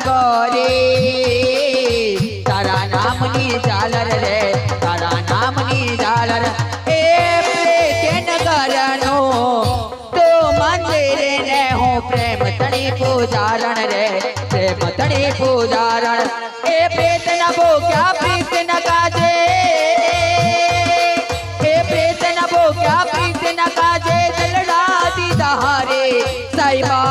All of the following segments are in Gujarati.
ગોરે તારા નામની ઝાલર રે તારા નામની ઝાલર એ પ્રેત નગરનો તો મંદિર ને હું પ્રેમ તણી પૂજારણ રે પ્રેમ તણી પૂજારણ એ પ્રેત ન ભોગ્યા પ્રીત ન કાજે એ પ્રેત ન ભોગ્યા પ્રીત ન કાજે દલડા દીધા હારે સાઈબા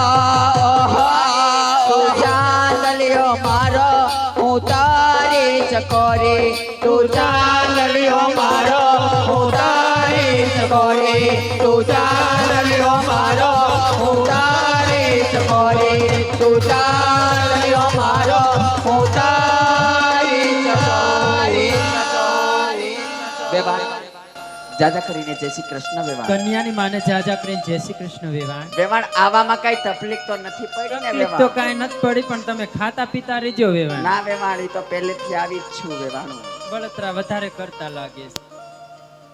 તું ચાંદલિયો મારો હું તારે ચકોરે તું ચાંદલિયો મારો હું તારે ચકોરે તું ચાંદલિયો મારો હું તારે ચકોરે તું ચાંદલિયો મારો હું તારે ચકોરે બેબાન જાજા કરીને જય શ્રી કૃષ્ણ વેવાણ કન્યાની માને જાજા કરીને જય શ્રી કૃષ્ણ વેવાણ વેવાણ આવામાં કઈ તકલીફ તો નથી પડી ને તકલીફ તો કાઈ નથી પડી પણ તમે ખાતા પીતા રહેજો વેવાણ ના વેવાણ ઈ તો પહેલેથી આવી જ છું વેવાણું બળતરા વધારે કરતા લાગે છે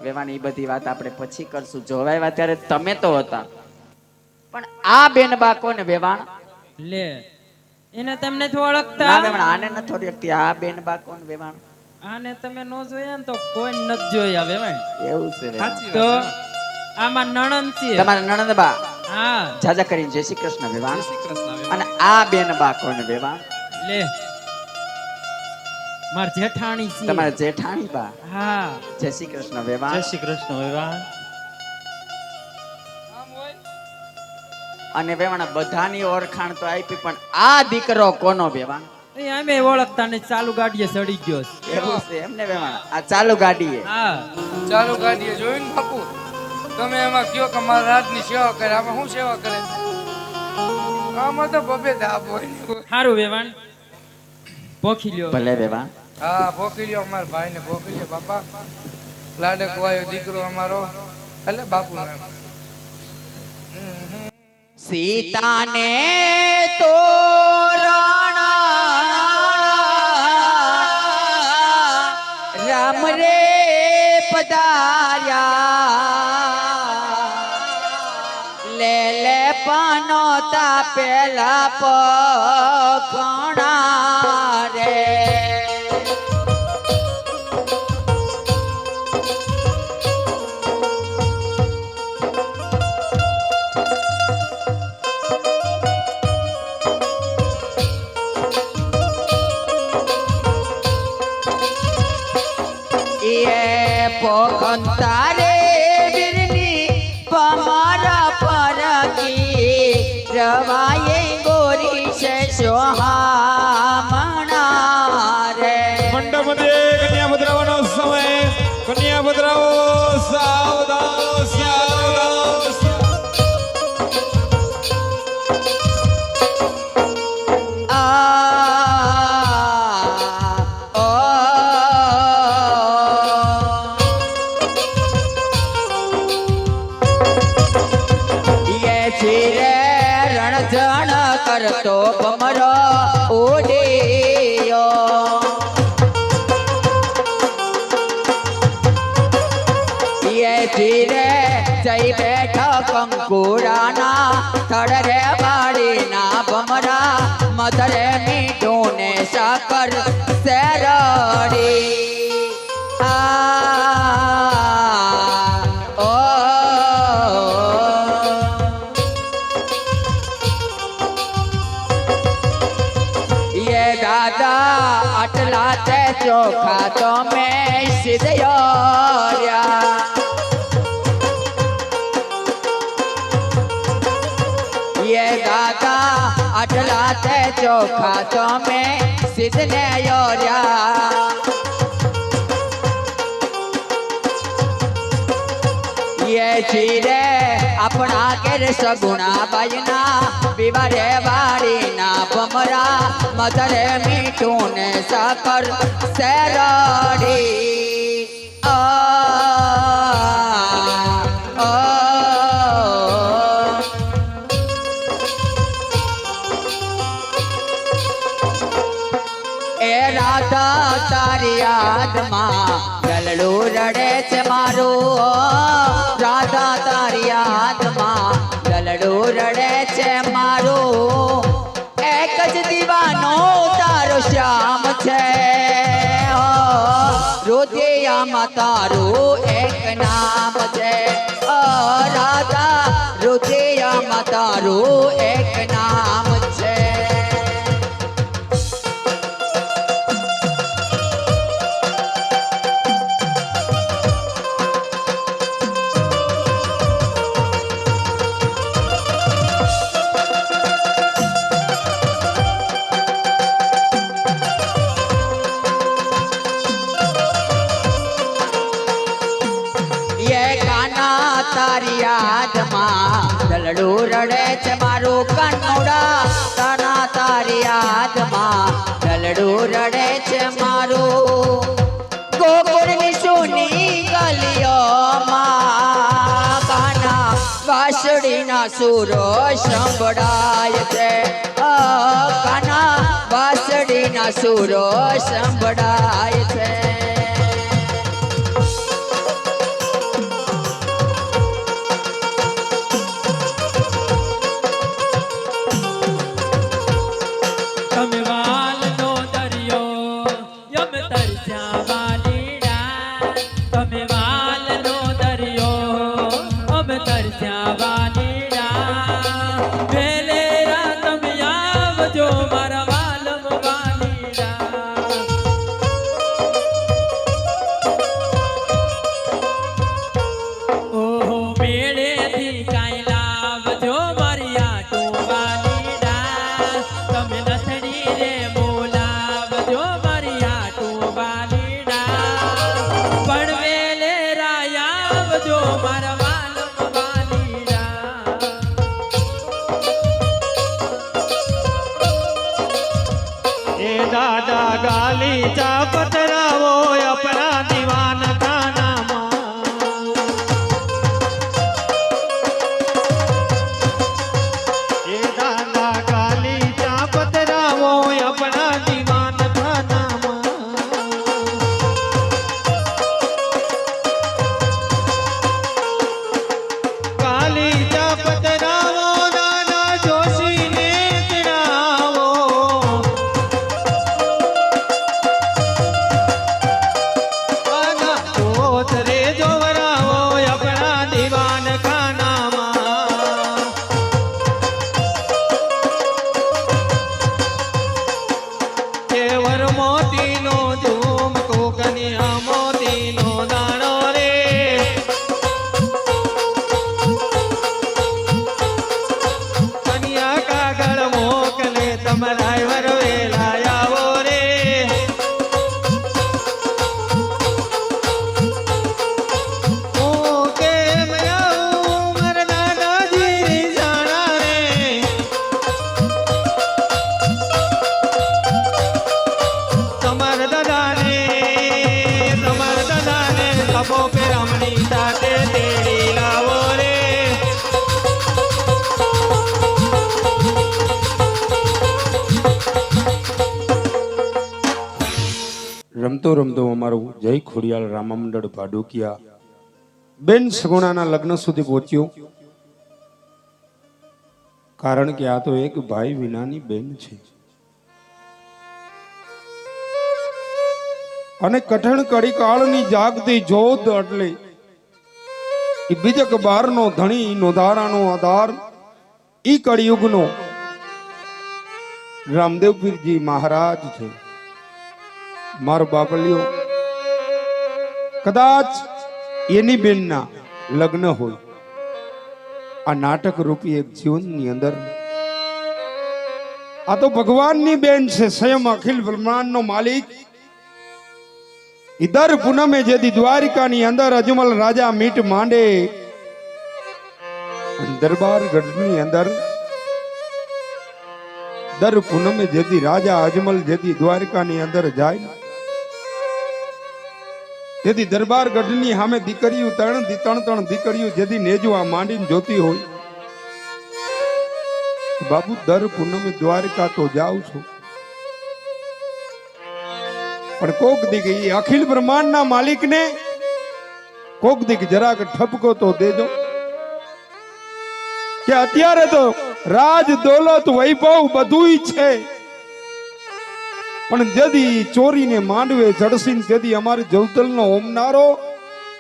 વેવાણ ઈ બધી વાત આપણે પછી કરશું જોવાયા ત્યારે તમે તો હતા પણ આ બેન બા કોને વેવાણ લે એને તમને તો ઓળખતા ના વેવાણ આને નથી ઓળખતી આ બેન બા કોણ વેવાણ આને તમે નો જોયા ને તો કોઈ નથી જોયા વેવાણ એવું છે વેવાણ તો આમાં નણંદ છે તમારા નણંદ બા હા જાજા કરીને જય શ્રી કૃષ્ણ વેવાણ અને આ બેન બા કોણ વેવાણ લે માર જેઠાણી છે તમારા જેઠાણી બા હા જય શ્રી કૃષ્ણ વેવાણ જય શ્રી કૃષ્ણ વેવાણ અને વેવાણ બધાની ઓળખાણ તો આપી પણ આ દીકરો કોનો વેવાણ એ અમે ઓળખતા ને ચાલુ ગાડીએ ચડી ગયો છે. એવું છે એમને વેવાણ આ ચાલુ ગાડીએ હા ચાલુ ગાડીએ જોઈને બાપુ તમે એમાં કયો કે મારા રાજની સેવા કરે આમાં શું સેવા કરે આમાં તો બબે દાબ હોય સારું વેવાણ પોખી લ્યો ભલે વેવાણ હા ભોકી લ્યો અમારા ભાઈ ને ભોકી લ્યો બાપા લાડક વાયો દીકરો અમારો એટલે બાપુ નામ સીતાને તોરણા રામ રે પધાર્યા લે લે પાનો તા પેલા પખણા રે પોખંતારે વીરની પમારા પરકી રવાયે ગોરી છે સોહામણા રે મંડપ મધ્યે કન્યા પધરાવવાનો સમય કન્યા પધરાવો સાવધાન સાવધાન કરતો ભમરો ઉડ્યો એ ધીરે જઈ બેઠો કંકુડાના થડ રે વાડીના ભમરા મધરે મીઠું ને સાકર શેરડી આટલા તે ચોખા તો મેં સિદ્ધયોર્યા યે દાદા આટલા તે ચોખા તો મેં સિદ્ધને યોર્યા યે ચીરે આપણા ઘેર સગુણા બાઈના વિવારે વાડીના ભમરા મધરે મીઠું ને સાકર શેરડી એ રાધા તારી યાદમાં ગલડું રડે છે મારું રાધા તારી યાદમાં ગલડું રડે છે મારું એક જ દીવાનો છે રુદિયામાં તારું એક નામ છે રાધા રુદિયામાં તારું એક નામ છે તારી યાદમાં દલડું રડે છે મારું કનોડા કાના તારી યાદમાં દલડું રડે છે મારું ગોકુળની સુની ગલીઓમાં કાના વાસળીના સુરો સંભળાય છે કાના વાસળીના સુરો સંભળાય છે दादा गाली चा पतरावो अपना दीवान खाना ये दादा गाली चा पतरावो अपना दीवान खाना गाली चा पतरावो दादा जोशी ने तिरावो રમતો રમતો અમારું જય ખોડિયાલ રામમંડળ ભાડુકિયા બેન સગુણાના લગ્ન સુધી પહોંચ્યું કારણ કે આ તો એક ભાઈ વિનાની બેન છે અને કઠણ કડી કાળની જાગતી જોત એટલે ઈ બીજક બારનો ધણી નોધારાનો આધાર ઈ કળિયુગનો રામદેવ પીરજી મહારાજ છે મારો બાપલિયો કદાચ એની બેનના લગ્ન હોય આ નાટક રૂપી એક જીવનની અંદર આ તો ભગવાનની બેન છે સ્વયં અખિલ બ્રહ્માંડનો માલિક ઈદર પૂનમે જેદી દ્વારિકાની અંદર અજમલ રાજા મીટ માંડે દરબાર ગઢની અંદર દર પૂનમે જેદી રાજા અજમલ જેદી દ્વારિકાની અંદર જાય તેથી દરબાર ગઢની સામે દીકરીઓ ત્રણ દીકરીઓ જેથી નેજવા માંડીને જોતી હોય બાપુ દર પૂનમે દ્વારકા તો જાઉં છું પણ કોક દીક એ અખિલ બ્રહ્માંડના માલિકને કોક દીક જરાક ઠપકો તો દેજો કે અત્યારે તો રાજ દોલત વૈભવ બધુંય છે પણ જદી ચોરીને માંડવે ચડસીને તેથી અમારી જવતલનો હોમનારો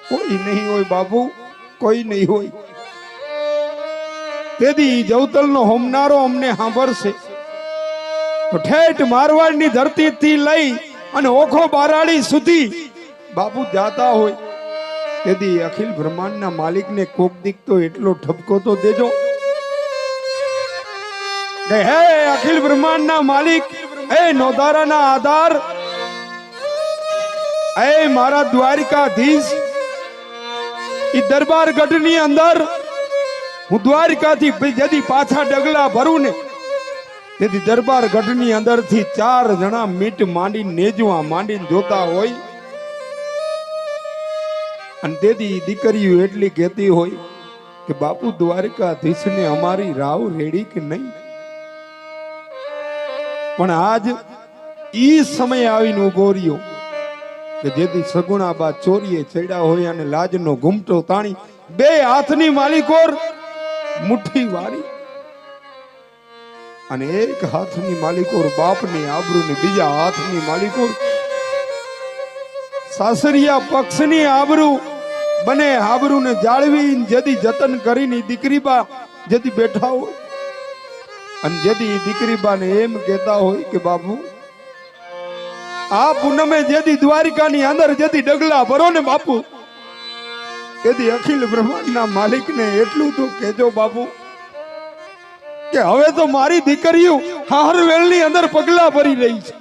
કોઈ નહીં હોય બાપુ, કોઈ નહીં હોય. તેથી જવતલનો હોમનારો અમને સાંભળશે તો ઠેઠ મારવાડની ધરતીથી લઈ અને ઓખો બારાડી સુધી બાપુ જાતા હોય. તેથી અખિલ બ્રહ્માંડના માલિકને કોક દીક તો એટલો ઠપકો તો દેજો કે હે અખિલ બ્રહ્માંડના માલિક, હે નોધારાના આધાર, હે મારા દ્વારિકાધીશ, ઈ દરબાર ગઢની અંદર હું દ્વારિકાથી જદી પાછા ડગલા ભરું ને તેથી દરબાર ગઢની અંદરથી 4 જણા મીટ માંડીને નેજવા માંડીને જોતા હોય. અને તેથી દીકરીઓ એટલી કહેતી હોય કે બાપુ દ્વારિકાધીશને અમારી રાવ રેડી કે નહીં. પણ આજ ઈ સમય આવીને ઉભો રહ્યો કે જેથી સગુણાબા ચોરીએ ચડ્યા હોય અને લાજનો ઘૂમટો તાણી 2 હાથની માલિકોર મુઠ્ઠી વારી અને 1 હાથની માલિકોર બાપની આબરૂ ને બીજા હાથની માલિકોર સાસરિયા પક્ષની આબરૂ બને આબરૂ ને જાળવી જેથી જતન કરીને દીકરી બા જેથી બેઠા હોય અને જેથી દીકરી બાને એમ કહેતા હોય કે બાપુ આ પૂનમે જેથી દ્વારિકાની અંદર જેથી ડગલા ભરો ને બાપુ તેથી અખિલ બ્રહ્માંડના માલિકને એટલું તો કહેજો બાપુ કે હવે તો મારી દીકરીઓ હારવેલની અંદર પગલા ભરી રહી છે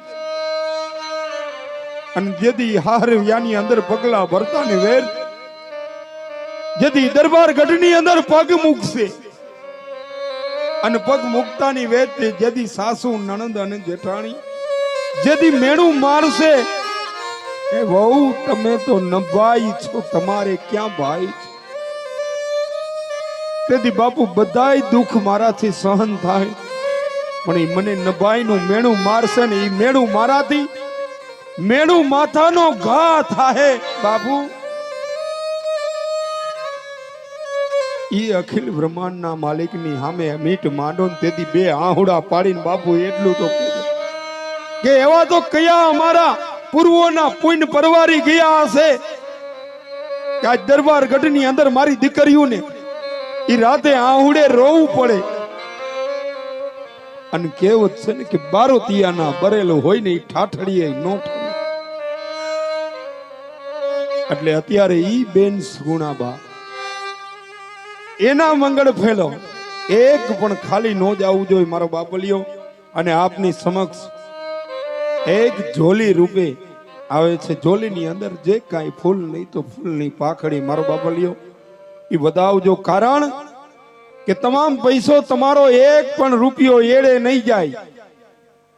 અને જેથી હારવ્યાની અંદર પગલા ભરતા ને વેર જેથી દરબાર ગઢની અંદર પગ મૂકશે અને પગ મૂકતાની વેત જેથી સાસુ નણંદ અને જેઠાણી જેથી મેણું મારશે એ વહુ તમે તો નભાઈ છો, તમારે ક્યાં ભાઈ છે. તેથી બાપુ બધાય દુઃખ મારાથી સહન થાય પણ એ મને નભાઈનું મેણું મારશે ને એ મેણું મારાથી મેણું માથાનો ઘા થાય બાપુ. ઈ અખિલ બ્રહ્માંડના માલિકની સામે મીટ માંડો ને તેથી 2 આહુડા પાડીને બાપુ એટલું તો કહેજો કે એવા તો કયા અમારા પૂર્વોના પુણ્ય પરવારી ગયા હશે કે આજ દરબાર ગઢની અંદર મારી દીકરીઓને ઈ રાતે આહુડે રોવું પડે. અને કહેવત છે ને કે બારોતિયાના બરેલો હોય ને ઈ ઠાઠડીએ નો ઠરે. એટલે અત્યારે ઈ બેન સગુણાબા એના મંગળ ફેલો એક પણ ખાલી નો જવું જોઈએ મારો બાપલિયો. અને આપની સમક્ષ એક ઝોલી રૂપે આવે છે. ઝોલીની અંદર જે કાંઈ ફૂલ નહીં તો ફૂલની પાખડી મારો બાપલિયો એ વધાવજો, કારણ કે તમામ પૈસો તમારો એક પણ રૂપિયો એડે નહીં જાય.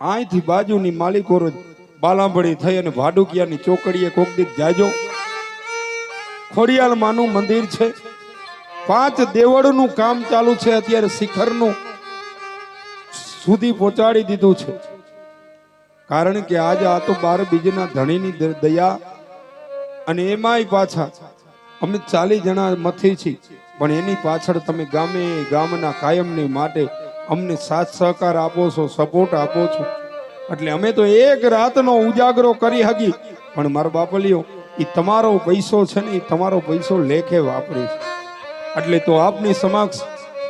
અહીંથી બાજુની માલિકો બાલાંબડી થઈ અને ભાડુકિયાની ચોકડીએ કોક દીક જાજો. ખોડિયાલ માનું મંદિર છે, 5 દેવળનું કામ ચાલુ છે અત્યારે, શિખરનું સુધી પહોંચાડી દીધું છે. કારણ કે આજે આ તો 12 બીજના ધણીની દયા અને એમાંય પાછા અમે 40 જણા મથી છીએ પણ એની પાછળ તમે ગામે ગામના કાયમની માટે અમને સાથ સહકાર આપો છો, સપોર્ટ આપો છો. એટલે અમે તો એક રાતનો ઉજાગરો કરી હકી પણ મારા બાપલીઓ એ તમારો પૈસો છે ને એ તમારો પૈસો લેખે વાપરીશ. એટલે તો આપની સમક્ષ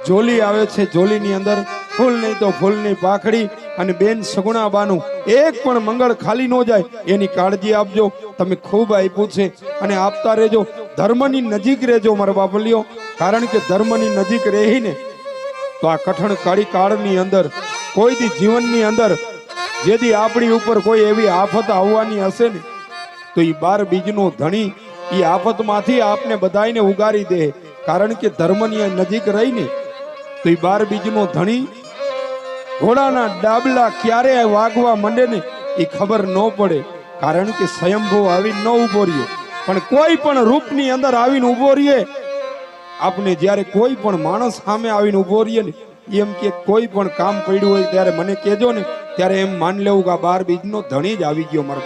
જોલી આવે છે. જોલીની અંદર ફૂલ નહીં તો ફૂલની પાખડી અને બેન સગુણાબાનું એક પણ મંગળ ખાલી ન જાય એની કાળજી આપજો. તમે ખૂબ આપ્યું છે અને આપતા રહેજો. ધર્મની નજીક રહેજો મારા બાપલીઓ, કારણ કે ધર્મની નજીક રહીને તો આ કઠણ કાળી કાળની અંદર કોઈ દી જીવનની અંદર જેથી આપણી ઉપર કોઈ એવી આફત આવવાની હશે ને તો એ 12 બીજનો ધણી એ આફતમાંથી આપને બધાઈને ઉગારી દે. કારણ કે ધર્મની નજીક રહીને તો એ 12 બીજનો ધણી ઘોડાના ડાબલા ક્યારે વાગવા માંડે ને એ ખબર ન પડે. કારણ કે સ્વયંભૂ આવીને ન ઉભો રહ્યો પણ કોઈ પણ રૂપની અંદર આવીને ઉભો રહીએ. આપને જ્યારે કોઈ પણ માણસ સામે આવીને ઉભો રહીએ ને એમ કે કોઈ પણ કામ પડ્યું હોય ત્યારે મને કહેજો ને, ત્યારે એમ માન લેવું કે આ 12 બીજનો ધણી જ આવી ગયો મારા